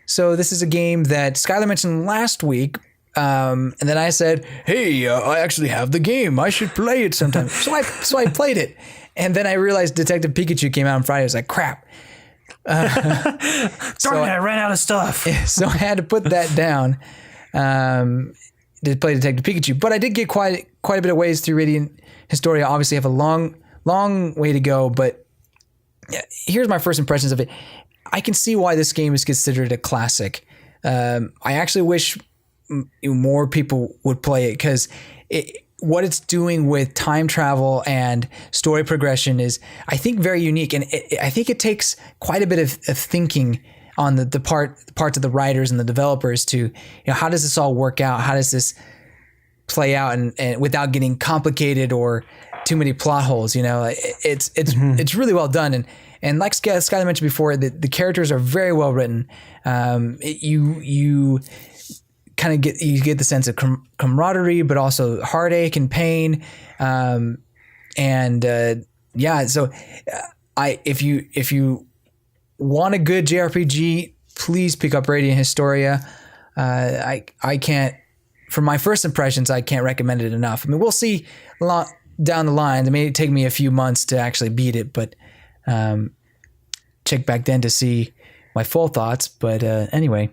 S2: So this is a game that Skylar mentioned last week, and then I said, "Hey, I actually have the game. I should play it sometime." so I played it, and then I realized Detective Pikachu came out on Friday. I was like, "Crap!"
S1: Darn it! I ran out of stuff.
S2: So I had to put that down to play Detective Pikachu. But I did get quite a bit of ways through Radiant Historia. Obviously, I have a long way to go, but here's my first impressions of it. I can see why this game is considered a classic. I actually wish more people would play it because what it's doing with time travel and story progression is, I think, very unique. And I think it takes quite a bit of thinking on the parts of the writers and the developers to, how does this all work out? How does this play out and without getting complicated or too many plot holes? It's really well done. And like Skylar mentioned before, the characters are very well written. You kind of get the sense of camaraderie, but also heartache and pain. So if you want a good JRPG, please pick up Radiant Historia. I can't, from my first impressions, I can't recommend it enough. I mean, we'll see a lot down the line. It may take me a few months to actually beat it, but check back then to see my full thoughts. But anyway,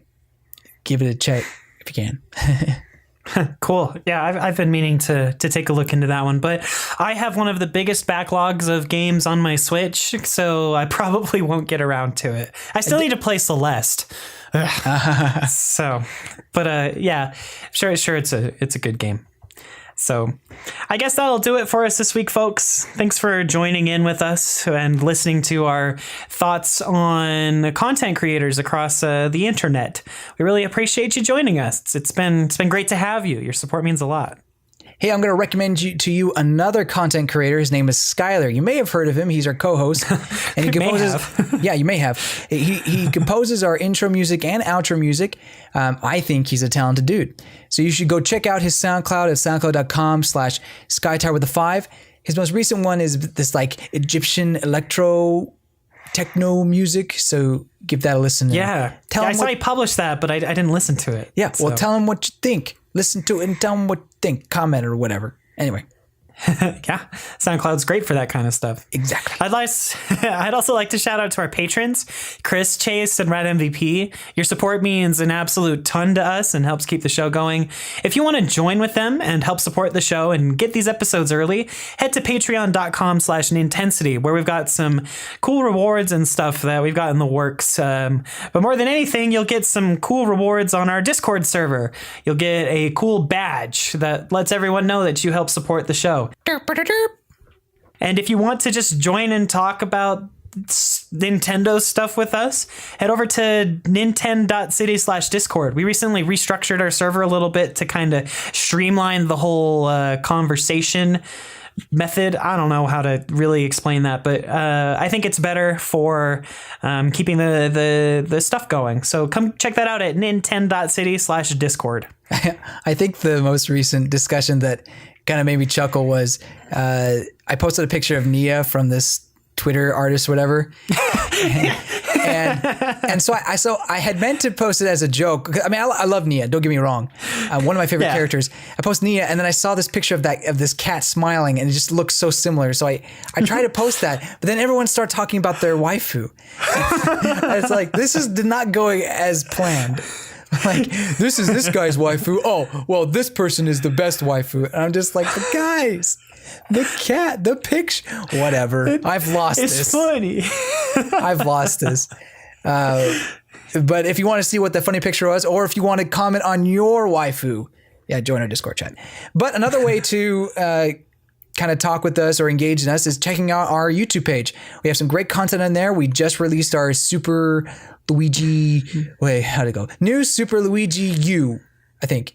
S2: give it a check if you can.
S1: Cool. Yeah, I've been meaning to take a look into that one, but I have one of the biggest backlogs of games on my Switch, so I probably won't get around to it. I still need to play Celeste. So, but yeah, sure, it's a good game. So I guess that'll do it for us this week, folks. Thanks for joining in with us and listening to our thoughts on content creators across the internet. We really appreciate you joining us. It's been great to have you. Your support means a lot.
S2: Hey, I'm going to recommend to you another content creator. His name is Skylar. You may have heard of him. He's our co-host. And he composes. Yeah, you may have. He composes our intro music and outro music. I think he's a talented dude. So you should go check out his SoundCloud at soundcloud.com/SkyTower with a 5. His most recent one is this like Egyptian electro techno music. So give that a listen.
S1: Yeah. I saw he published that, but I didn't listen to it.
S2: Yeah. Well, tell him what you think. Listen to it and tell him what you think. Comment or whatever. Anyway.
S1: Yeah, SoundCloud's great for that kind of stuff.
S2: Exactly.
S1: I'd also like to shout out to our patrons, Chris, Chase, and Ratmvp. Your support means an absolute ton to us and helps keep the show going. If you want to join with them and help support the show and get these episodes early, head to patreon.com/Nintensity, where we've got some cool rewards and stuff that we've got in the works. But more than anything, you'll get some cool rewards on our Discord server. You'll get a cool badge that lets everyone know that you help support the show. And if you want to just join and talk about Nintendo stuff with us, head over to nintendo.city/Discord. We recently restructured our server a little bit to kind of streamline the whole conversation method. I don't know how to really explain that, but I think it's better for keeping the stuff going. So come check that out at nintendo.city/Discord.
S2: I think the most recent discussion that kind of made me chuckle was I posted a picture of Nia from this Twitter artist, whatever. and so I had meant to post it as a joke. I mean, I love Nia. Don't get me wrong. One of my favorite characters. I post Nia, and then I saw this picture of this cat smiling, and it just looks so similar. So I tried to post that, but then everyone started talking about their waifu. It's like this did not go as planned. Like, this is this guy's waifu. Oh, well, this person is the best waifu. And I'm just like, but guys, the cat, the picture, whatever. I've lost this.
S1: It's funny.
S2: I've lost this. But if you want to see what the funny picture was, or if you want to comment on your waifu, yeah, join our Discord chat. But another way to kind of talk with us or engage in us is checking out our YouTube page. We have some great content on there. We just released our Super Luigi. Wait, how'd it go? New Super Luigi U, I think.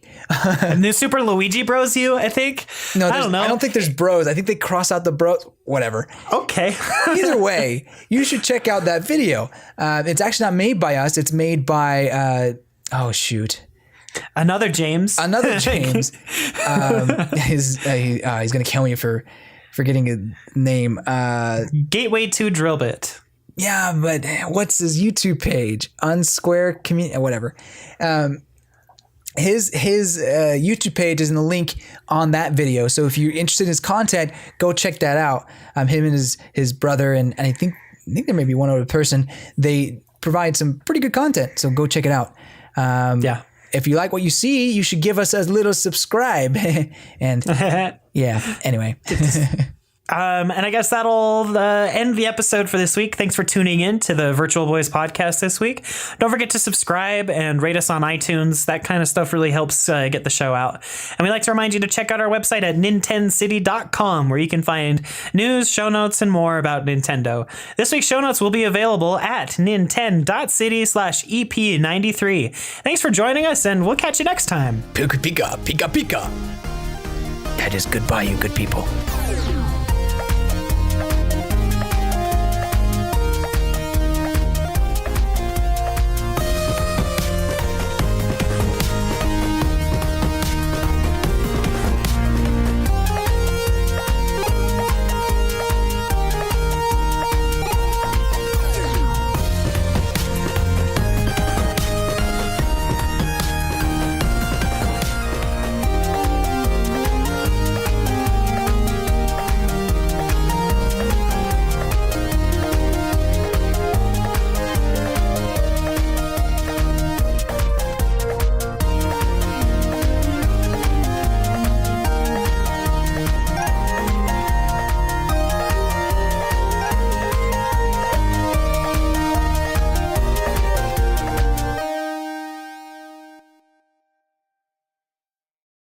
S1: New Super Luigi Bros U, I think.
S2: No, I don't know. I don't think there's bros. I think they cross out the bros. Whatever.
S1: Okay.
S2: Either way, you should check out that video. It's actually not made by us. It's made by oh shoot.
S1: Another James.
S2: He's gonna kill me for forgetting a name.
S1: Gateway to Drillbit.
S2: Yeah, but what's his YouTube page? Unsquare Community, whatever. His YouTube page is in the link on that video. So if you're interested in his content, go check that out. Him and his brother and I think there may be one other person. They provide some pretty good content. So go check it out.
S1: Yeah.
S2: If you like what you see, you should give us a little subscribe. And yeah, anyway.
S1: And I guess that'll end the episode for this week. Thanks for tuning in to the Virtual Boys podcast this week. Don't forget to subscribe and rate us on iTunes. That kind of stuff really helps get the show out. And we'd like to remind you to check out our website at nintendcity.com, where you can find news, show notes, and more about Nintendo. This week's show notes will be available at nintend.city/EP93. Thanks for joining us, and we'll catch you next time.
S2: Pika, pika, pika, pika. That is goodbye, you good people.